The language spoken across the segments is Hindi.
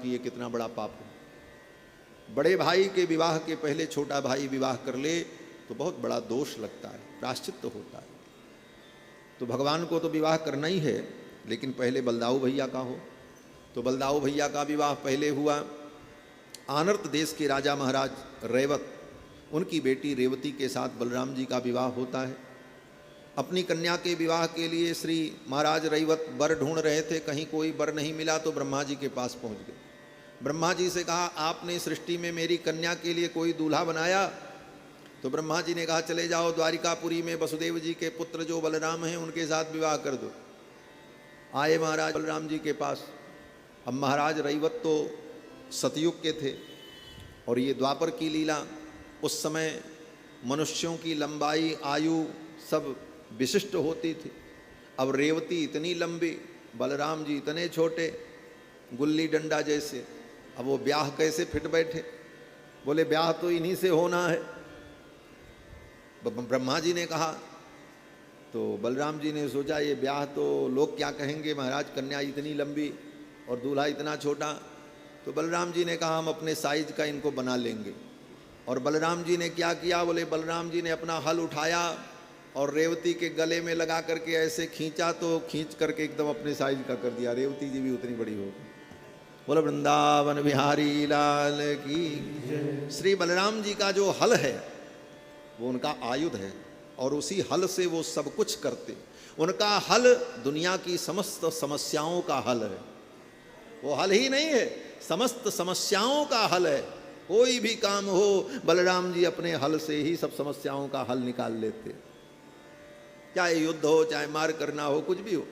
कि ये कितना बड़ा पाप है। बड़े भाई के विवाह के पहले छोटा भाई विवाह कर ले तो बहुत बड़ा दोष लगता है, प्रायश्चित्त होता है। तो भगवान को तो विवाह करना ही है, लेकिन पहले बलदाऊ भैया का हो। तो बलदाऊ भैया का विवाह पहले हुआ। आनर्त देश के राजा महाराज रैवत, उनकी बेटी रेवती के साथ बलराम जी का विवाह होता है। अपनी कन्या के विवाह के लिए श्री महाराज रैवत वर ढूंढ रहे थे, कहीं कोई वर नहीं मिला तो ब्रह्मा जी के पास पहुंच गए। ब्रह्मा जी से कहा, आपने सृष्टि में मेरी कन्या के लिए कोई दूल्हा बनाया? तो ब्रह्मा जी ने कहा, चले जाओ द्वारिकापुरी में वसुदेव जी के पुत्र जो बलराम हैं उनके साथ विवाह कर दो। आए महाराज बलराम जी के पास। अब महाराज रैवत तो सतयुग के थे और ये द्वापर की लीला। उस समय मनुष्यों की लंबाई आयु सब विशिष्ट होती थी। अब रेवती इतनी लंबी, बलराम जी इतने छोटे, गुल्ली डंडा जैसे। अब वो ब्याह कैसे फिट बैठे? बोले ब्याह तो इन्हीं से होना है। ब्रह्मा जी ने कहा। तो बलराम जी ने सोचा ये ब्याह तो लोग क्या कहेंगे, महाराज कन्या इतनी लंबी और दूल्हा इतना छोटा। तो बलराम जी ने कहा, हम अपने साइज का इनको बना लेंगे। और बलराम जी ने क्या किया? बोले बलराम जी ने अपना हल उठाया और रेवती के गले में लगा करके ऐसे खींचा, तो खींच करके एकदम अपने साइज का कर दिया। रेवती जी भी उतनी बड़ी हो गई। बोलो वृंदावन बिहारी लाल की। श्री बलराम जी का जो हल है वो उनका आयुध है और उसी हल से वो सब कुछ करते। उनका हल दुनिया की समस्त समस्याओं का हल है। वो हल ही नहीं है, समस्त समस्याओं का हल है। कोई भी काम हो, बलराम जी अपने हल से ही सब समस्याओं का हल निकाल लेते। चाहे युद्ध हो, चाहे मार करना हो, कुछ भी हो।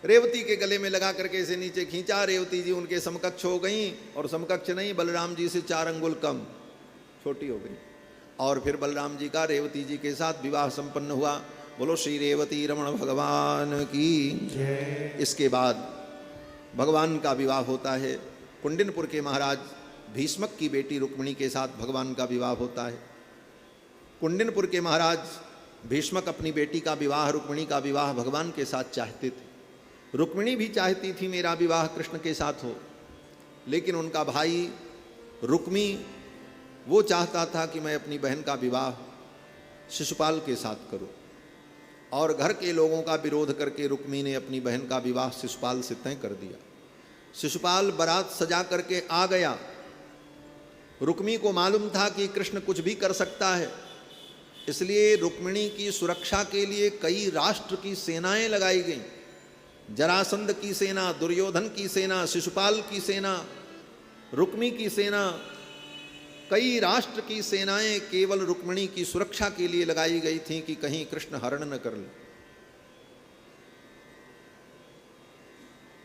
रेवती के गले में लगा करके इसे नीचे खींचा। रेवती जी उनके समकक्ष हो गई, और समकक्ष नहीं, बलराम जी से 4 अंगुल कम छोटी हो गई। और फिर बलराम जी का रेवती जी के साथ विवाह संपन्न हुआ। बोलो श्री रेवती रमण भगवान की। इसके बाद भगवान का विवाह होता है। कुंडिनपुर के महाराज भीष्मक की बेटी रुक्मिणी के साथ भगवान का विवाह होता है। कुंडिनपुर के महाराज भीष्मक अपनी बेटी का विवाह, रुक्मिणी का विवाह भगवान के साथ चाहते थे। रुक्मिणी भी चाहती थी मेरा विवाह कृष्ण के साथ हो, लेकिन उनका भाई रुक्मी वो चाहता था कि मैं अपनी बहन का विवाह शिशुपाल के साथ करूं। और घर के लोगों का विरोध करके रुक्मी ने अपनी बहन का विवाह शिशुपाल से तय कर दिया। शिशुपाल बारात सजा करके आ गया। रुक्मी को मालूम था कि कृष्ण कुछ भी कर सकता है, इसलिए रुक्मिणी की सुरक्षा के लिए कई राष्ट्र की सेनाएं लगाई गईं। जरासंध की सेना, दुर्योधन की सेना, शिशुपाल की सेना, रुक्मी की सेना, कई राष्ट्र की सेनाएं केवल रुक्मिणी की सुरक्षा के लिए लगाई गई थीं कि कहीं कृष्ण हरण न कर ले।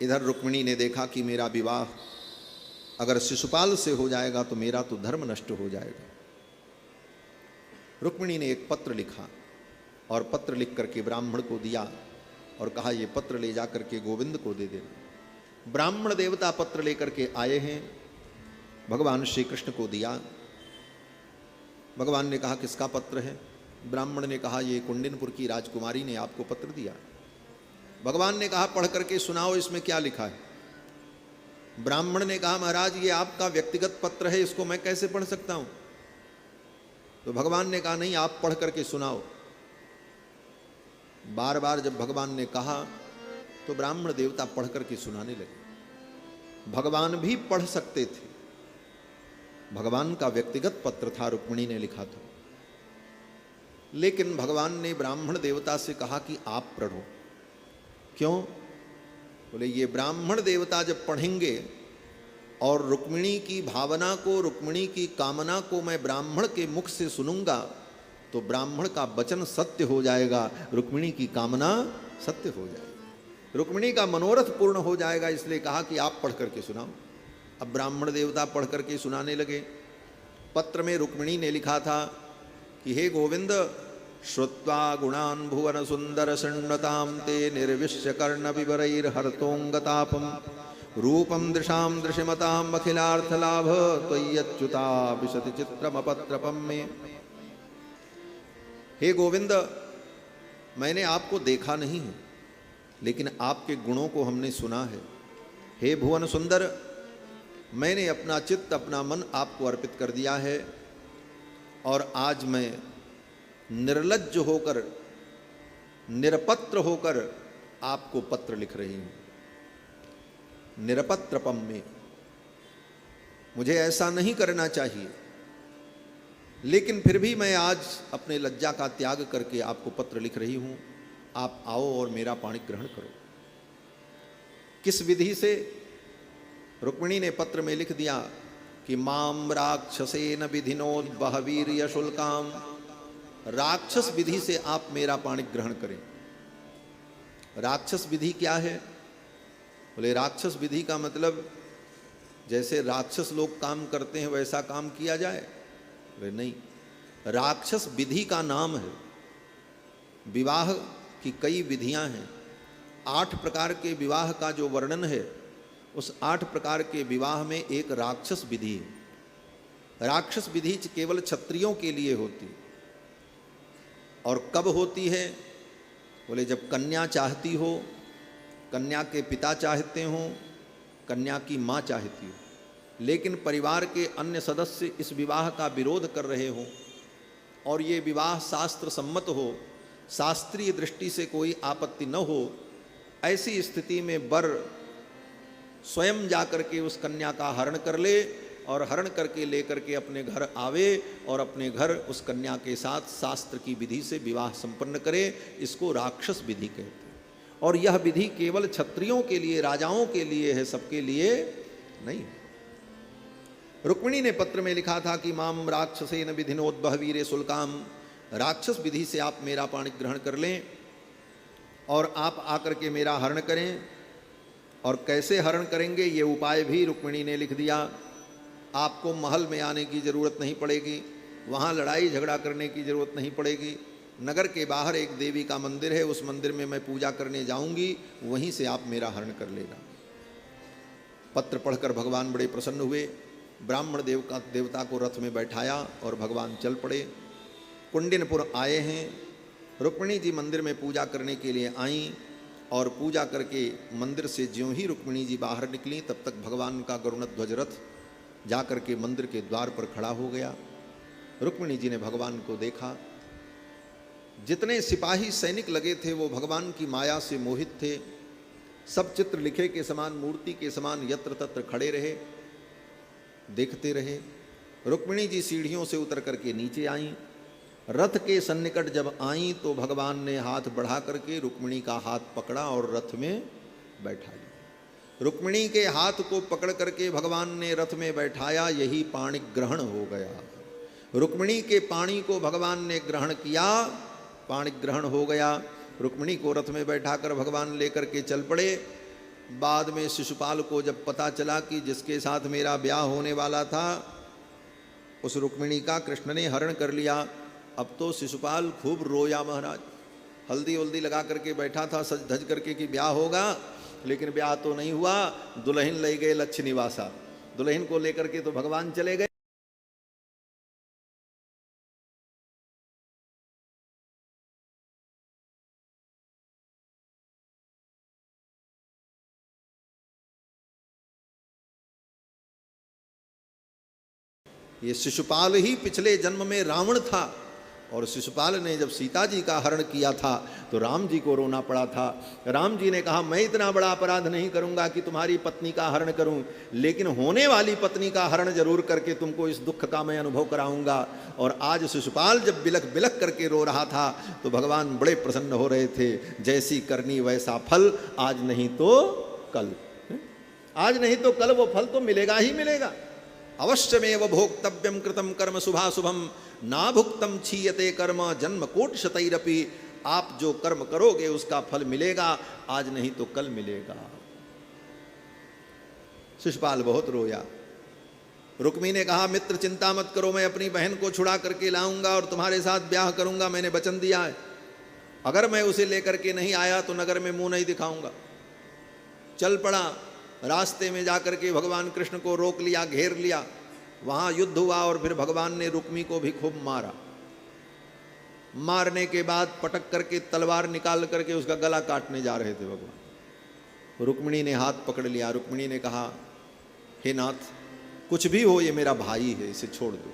इधर रुक्मिणी ने देखा कि मेरा विवाह अगर शिशुपाल से हो जाएगा तो मेरा तो धर्म नष्ट हो जाएगा। रुक्मिणी ने एक पत्र लिखा और पत्र लिख करके ब्राह्मण को दिया और कहा, ये पत्र ले जा करके गोविंद को दे देना। ब्राह्मण देवता पत्र लेकर के आए हैं, भगवान श्री कृष्ण को दिया। भगवान ने कहा, किसका पत्र है? ब्राह्मण ने कहा, ये कुंडिनपुर की राजकुमारी ने आपको पत्र दिया। भगवान ने कहा, पढ़ करके सुनाओ, इसमें क्या लिखा है? ब्राह्मण ने कहा, महाराज ये आपका व्यक्तिगत पत्र है, इसको मैं कैसे पढ़ सकता हूं? तो भगवान ने कहा, नहीं, आप पढ़ करके सुनाओ। बार बार जब भगवान ने कहा तो ब्राह्मण देवता पढ़ करके सुनाने लगे। भगवान भी पढ़ सकते थे। भगवान का व्यक्तिगत पत्र था, रुक्मिणी ने लिखा था। लेकिन भगवान ने ब्राह्मण देवता से कहा कि आप पढ़ो। क्यों? बोले ये ब्राह्मण देवता जब पढ़ेंगे और रुक्मिणी की भावना को, रुक्मिणी की कामना को मैं ब्राह्मण के मुख से सुनूंगा तो ब्राह्मण का वचन सत्य हो जाएगा, रुक्मिणी की कामना सत्य हो जाएगी, रुक्मिणी का मनोरथ पूर्ण हो जाएगा। इसलिए कहा कि आप पढ़ करके सुनाओ। अब ब्राह्मण देवता पढ़ करके सुनाने लगे। पत्र में रुक्मिणी ने लिखा था कि हे गोविंद, श्रुत्वा गुणान् भुवन सुंदर शृण्वतां ते निर्विश्य कर्ण विवरैर्हर्तोंगतापम रूपम दृशाम दृश्यमताम अखिलार्थ लाभ त्वय्यच्युता विशति चित्रमपत्रपम में। हे गोविंद, मैंने आपको देखा नहीं है, लेकिन आपके गुणों को हमने सुना है। हे भुवन सुंदर, मैंने अपना चित्त, अपना मन आपको अर्पित कर दिया है और आज मैं निर्लज्ज होकर, निरपत्र होकर आपको पत्र लिख रही हूं। निरपत्रपम में मुझे ऐसा नहीं करना चाहिए, लेकिन फिर भी मैं आज अपने लज्जा का त्याग करके आपको पत्र लिख रही हूं। आप आओ और मेरा पाणी ग्रहण करो। किस विधि से? रुक्मिणी ने पत्र में लिख दिया कि माम राक्षसेन विधिनोद बहवीर्य शुल्काम, राक्षस विधि से आप मेरा पाणी ग्रहण करें। राक्षस विधि क्या है? बोले राक्षस विधि का मतलब जैसे राक्षस लोग काम करते हैं वैसा काम किया जाए? बोले नहीं, राक्षस विधि का नाम है। विवाह की कई विधियां हैं। 8 प्रकार के विवाह का जो वर्णन है, उस 8 प्रकार के विवाह में एक राक्षस विधि है। राक्षस विधि केवल क्षत्रियों के लिए होती। और कब होती है? बोले जब कन्या चाहती हो, कन्या के पिता चाहते हों, कन्या की माँ चाहती हो, लेकिन परिवार के अन्य सदस्य इस विवाह का विरोध कर रहे हों और ये विवाह शास्त्र सम्मत हो, शास्त्रीय दृष्टि से कोई आपत्ति न हो, ऐसी स्थिति में वर स्वयं जाकर के उस कन्या का हरण कर ले और हरण करके लेकर के अपने घर आवे और अपने घर उस कन्या के साथ शास्त्र की विधि से विवाह संपन्न करे। इसको राक्षस विधि कहते हैं। और यह विधि केवल क्षत्रियों के लिए, राजाओं के लिए है, सबके लिए नहीं। रुक्मिणी ने पत्र में लिखा था कि माम राक्षसेन विधिनोद्बहवीरे शुल्काम, राक्षस विधि से आप मेरा पाणी ग्रहण कर लें और आप आकर के मेरा हरण करें। और कैसे हरण करेंगे ये उपाय भी रुक्मिणी ने लिख दिया। आपको महल में आने की ज़रूरत नहीं पड़ेगी, वहाँ लड़ाई झगड़ा करने की ज़रूरत नहीं पड़ेगी। नगर के बाहर एक देवी का मंदिर है, उस मंदिर में मैं पूजा करने जाऊंगी, वहीं से आप मेरा हरण कर लेना। पत्र पढ़कर भगवान बड़े प्रसन्न हुए। ब्राह्मण देवता को रथ में बैठाया और भगवान चल पड़े। कुंडिनपुर आए हैं। रुक्मिणी जी मंदिर में पूजा करने के लिए आईं और पूजा करके मंदिर से ज्यों ही रुक्मिणी जी बाहर निकली, तब तक भगवान का गरुणध्वज रथ जा कर के मंदिर के द्वार पर खड़ा हो गया। रुक्मिणी जी ने भगवान को देखा। जितने सिपाही सैनिक लगे थे वो भगवान की माया से मोहित थे। सब चित्र लिखे के समान, मूर्ति के समान यत्र तत्र खड़े रहे, देखते रहे। रुक्मिणी जी सीढ़ियों से उतर करके नीचे आईं। रथ के सन्निकट जब आईं तो भगवान ने हाथ बढ़ा करके रुक्मिणी का हाथ पकड़ा और रथ में बैठा लिया। रुक्मिणी के हाथ को पकड़ करके भगवान ने रथ में बैठाया। यही पाणी ग्रहण हो गया। रुक्मिणी के पाणी को भगवान ने ग्रहण किया, पाणी ग्रहण हो गया। रुक्मिणी को रथ में बैठाकर भगवान लेकर के चल पड़े। बाद में शिशुपाल को जब पता चला कि जिसके साथ मेरा ब्याह होने वाला था उस रुक्मिणी का कृष्ण ने हरण कर लिया, अब तो शिशुपाल खूब रोया महाराज। हल्दी वल्दी लगा करके बैठा था सज धज करके कि ब्याह होगा, लेकिन ब्याह तो नहीं हुआ। दुल्हन ले गए लक्ष्य निवासा। दुल्हन को लेकर के तो भगवान चले गए। ये शिशुपाल ही पिछले जन्म में रावण था और शिशुपाल ने जब सीता जी का हरण किया था तो राम जी को रोना पड़ा था। राम जी ने कहा मैं इतना बड़ा अपराध नहीं करूंगा कि तुम्हारी पत्नी का हरण करूं, लेकिन होने वाली पत्नी का हरण जरूर करके तुमको इस दुख का मैं अनुभव कराऊंगा। और आज शिशुपाल जब बिलख बिलख करके रो रहा था तो भगवान बड़े प्रसन्न हो रहे थे। जैसी करनी वैसा फल, आज नहीं तो कल, आज नहीं तो कल वो फल तो मिलेगा ही मिलेगा। अवश्यमेव भोक्तव्यम कृतम कर्म शुभाशुभम ना भुक्तम क्षीयते कर्म जन्म कोट शतैरपि। आप जो कर्म करोगे उसका फल मिलेगा, आज नहीं तो कल मिलेगा। शिशुपाल बहुत रोया। रुक्मी ने कहा मित्र चिंता मत करो, मैं अपनी बहन को छुड़ा करके लाऊंगा और तुम्हारे साथ ब्याह करूंगा, मैंने वचन दिया है। अगर मैं उसे लेकर के नहीं आया तो नगर में मुंह नहीं दिखाऊंगा। चल पड़ा। रास्ते में जाकर के भगवान कृष्ण को रोक लिया, घेर लिया। वहां युद्ध हुआ और फिर भगवान ने रुक्मी को भी खूब मारा। मारने के बाद पटक करके तलवार निकाल करके उसका गला काटने जा रहे थे भगवान। रुक्मिणी ने हाथ पकड़ लिया। रुक्मिणी ने कहा हे नाथ, कुछ भी हो ये मेरा भाई है, इसे छोड़ दो।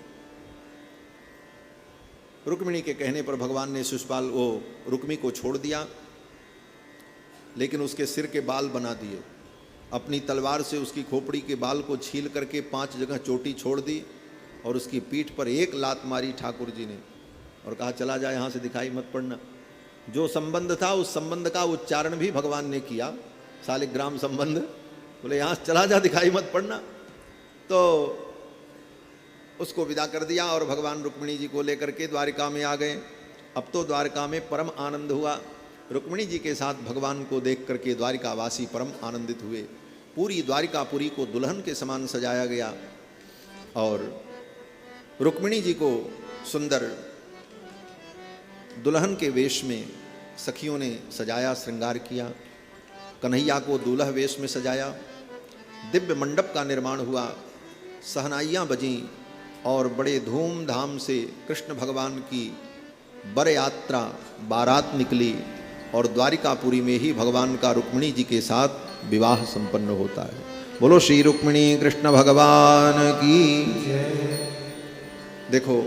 रुक्मिणी के कहने पर भगवान ने शिशुपाल वो रुक्मी को छोड़ दिया, लेकिन उसके सिर के बाल बना दिए। अपनी तलवार से उसकी खोपड़ी के बाल को छील करके 5 जगह चोटी छोड़ दी और उसकी पीठ पर एक लात मारी ठाकुर जी ने और कहा चला जा, यहाँ से दिखाई मत पड़ना। जो संबंध था उस संबंध का उच्चारण भी भगवान ने किया, शालिग्राम संबंध। बोले यहाँ से चला जा, दिखाई मत पड़ना। तो उसको विदा कर दिया और भगवान रुक्मिणी जी को लेकर के द्वारिका में आ गए। अब तो द्वारिका में परम आनंद हुआ। रुक्मिणी जी के साथ भगवान को देख करके द्वारिकावासी परम आनंदित हुए। पूरी द्वारिकापुरी को दुल्हन के समान सजाया गया और रुक्मिणी जी को सुंदर दुल्हन के वेश में सखियों ने सजाया, श्रृंगार किया। कन्हैया को दूल्हा वेश में सजाया। दिव्य मंडप का निर्माण हुआ, सहनाइयाँ बजीं और बड़े धूमधाम से कृष्ण भगवान की बर यात्रा बारात निकली और द्वारिकापुरी में ही भगवान का रुक्मिणी जी के साथ विवाह संपन्न होता है। बोलो श्री रुक्मिणी कृष्ण भगवान की। देखो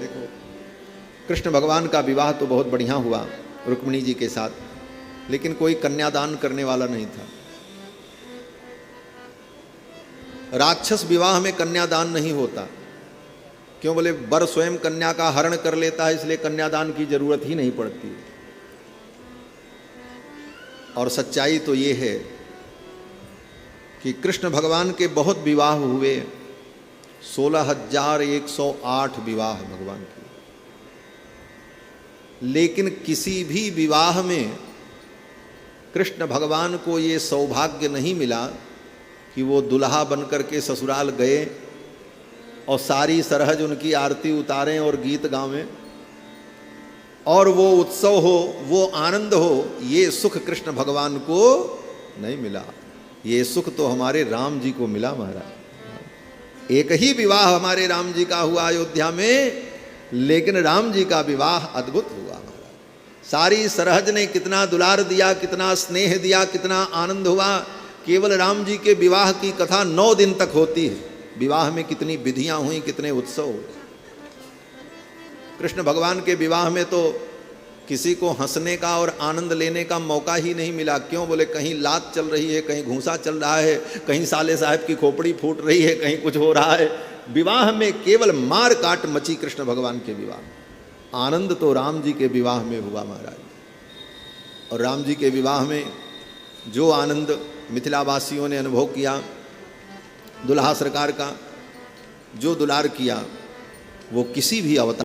कृष्ण भगवान का विवाह तो बहुत बढ़िया हुआ रुक्मिणी जी के साथ, लेकिन कोई कन्यादान करने वाला नहीं था। राक्षस विवाह में कन्यादान नहीं होता। क्यों? बोले वर स्वयं कन्या का हरण कर लेता है, इसलिए कन्यादान की जरूरत ही नहीं पड़ती। और सच्चाई तो ये है कि कृष्ण भगवान के बहुत विवाह हुए, 16,108 विवाह भगवान के, लेकिन किसी भी विवाह में कृष्ण भगवान को ये सौभाग्य नहीं मिला कि वो दुल्हा बनकर के ससुराल गए और सारी सरहज उनकी आरती उतारें और गीत गावें और वो उत्सव हो, वो आनंद हो। ये सुख कृष्ण भगवान को नहीं मिला। ये सुख तो हमारे राम जी को मिला महाराज। एक ही विवाह हमारे राम जी का हुआ अयोध्या में, लेकिन राम जी का विवाह अद्भुत हुआ महाराज। सारी सरहज ने कितना दुलार दिया, कितना स्नेह दिया, कितना आनंद हुआ। केवल राम जी के विवाह की कथा 9 दिन तक होती है। विवाह में कितनी विधियां हुई, कितने उत्सव हुए। कृष्ण भगवान के विवाह में तो किसी को हंसने का और आनंद लेने का मौका ही नहीं मिला। क्यों? बोले कहीं लात चल रही है, कहीं घूंसा चल रहा है, कहीं साले साहब की खोपड़ी फूट रही है, कहीं कुछ हो रहा है। विवाह में केवल मार काट मची कृष्ण भगवान के विवाह में। आनंद तो राम जी के विवाह में हुआ महाराज। और राम जी के विवाह में जो आनंद मिथिलावासियों ने अनुभव किया, दुल्हा सरकार का जो दुलार किया, वो किसी भी अवतार